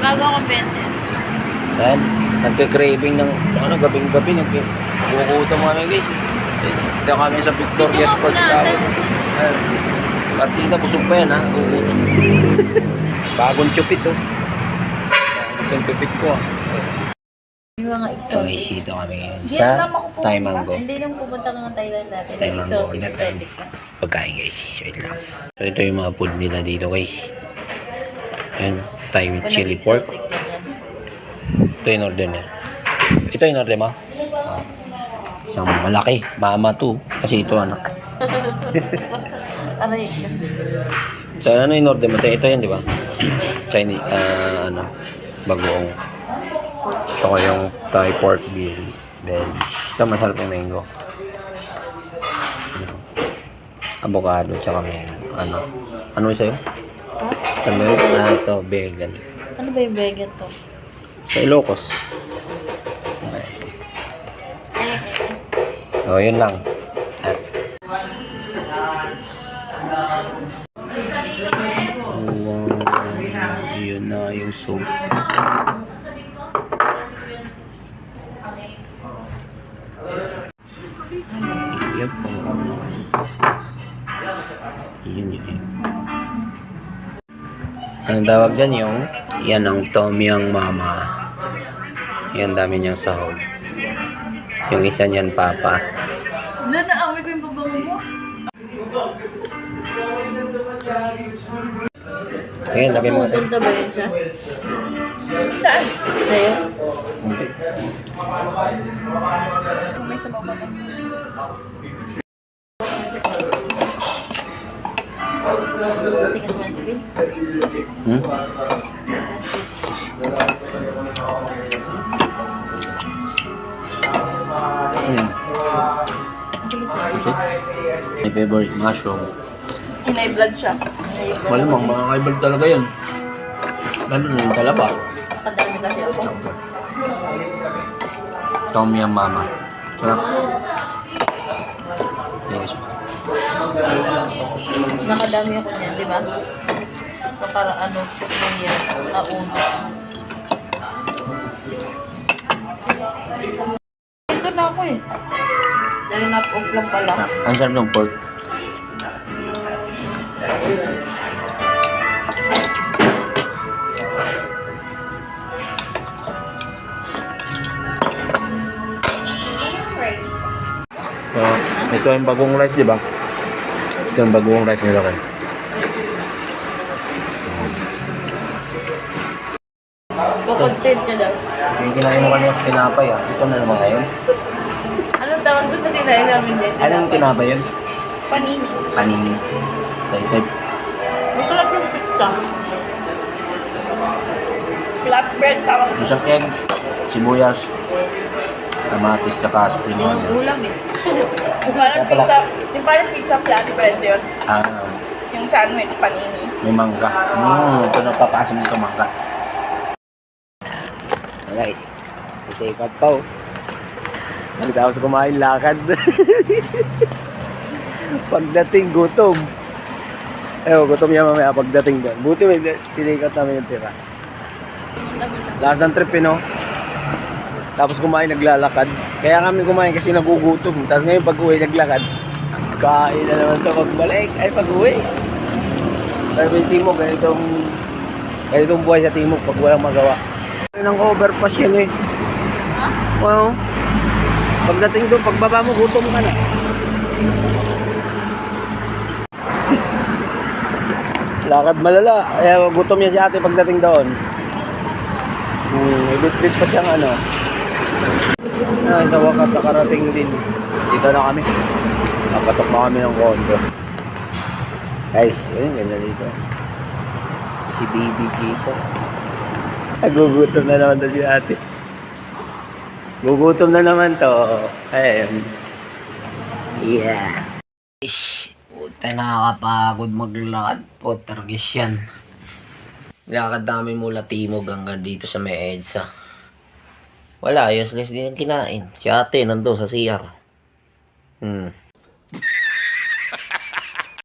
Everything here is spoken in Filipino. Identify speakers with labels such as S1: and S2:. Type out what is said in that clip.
S1: bago akong 20.
S2: Yan. Nagka-craving ng gabing-gabi. Nagkukutom kami guys. Dito kami sa Victoria Sports Tower. Partida, busog pa yan ha. Nagkukutom. Bagong chupit oh. Bagong chupit ko ah.
S1: Yung mga exotic.
S2: Okay, dito kami ngayon sa Thai Mango.
S1: Hindi nang pumunta ka ng Thailand natin.
S2: Thai Mango.
S1: Exotic.
S2: Pagkain guys. Wait lang. So ito yung mga food nila dito guys. Ayan. Thai with chili pork. Ito yung order niya. Ito yung order mo? Isang malaki. Mama to. Kasi ito anak.
S1: Aray.
S2: So ano yung order mo? Ito yan di ba? Chinese, bagoong. Ito yung Thai pork belly. Ito masarap yung mango. Avocado, tsaka may ano sa'yo? Sa milk, ito, vegan.
S1: Ano ba yung vegan to?
S2: Sa Ilocos. Okay. So, yun lang. Yun na yung soup. Yep. Yun yun. Anong tawag dyan yung? Yan ang Tom Yum Mama. Yan dami niyang sahog. Yung isa niyan Papa.
S1: Wala na, amoy ko yung babango mo.
S2: Ayan, lagay mo ito.
S1: Pupunta ba yun siya? Saan? Sa'yo?
S2: Hindi.
S1: May sa baba. Kasi ka sunscreen?
S2: My favorite mushroom.
S1: Hinay blood siya.
S2: Malamang mga kaibag talaga yun. Lalo na yung talaba.
S1: Kadami kasi ako.
S2: Tom Yum Mama. Sarap. Ayan siya.
S1: Nakadami ako niyan, di ba? Para ano, yan, nauna. Ito na ako eh. Dahil na-off lang pala.
S2: Ang sarap ng pork. So, ito yung bagong rice, di ba? Ito yung bagong rice nila kayo.
S1: Kukontent ka daw.
S2: Yung kinain mo kanina sa tinapay ah. Ito na naman ngayon.
S1: Anong tawag doon na tinahin namin din?
S2: Anong tinapay yun?
S1: Panini.
S2: Panini. Sa ito.
S1: Masarap yung pizza. Flatbread tawag doon.
S2: Isang egg, sibuyas, kamatis, tsaka spring
S1: Yung
S2: onion.
S1: ulam eh. Parang pizza flatbread yun. Yung sandwich, panini.
S2: May mangga. Ito na papasok nito mangga. Alright. Take out pa oh. Nagtapos kumain lakad. Pagdating gutom. Gutom yan mamaya pagdating doon. Buti may tinikat namin yung tira. Last ng trip no? Tapos kumain naglalakad. Kaya kami kumain kasi nagugutom. Tapos ngayon pag uwi naglakad. Kain na naman ito pagbalik. Ay pag uwi. Pero yung Timog, ganitong buhay sa Timog pag walang magawa. Nang overpass yan eh. Wow. Pagdating doon, pagbaba mo, gutom ka na. Lakad malala. Gutom yan si ate pagdating doon. Ibit-bit pa siyang ano. Sa wakas nakarating din. Dito na kami. Napasok na kami ng condo. Guys, yun, ganda dito. Si Baby Jesus. Nagugutom na naman to si ate. Gugutom na naman to. Ayun. Yeah. Ish. Puta, nakakapagod maglakad. Potargis yan. Lakad namin mula Timog hanggang dito sa may EDSA. Wala, useless din ang kinain. Si ate nandun sa CR.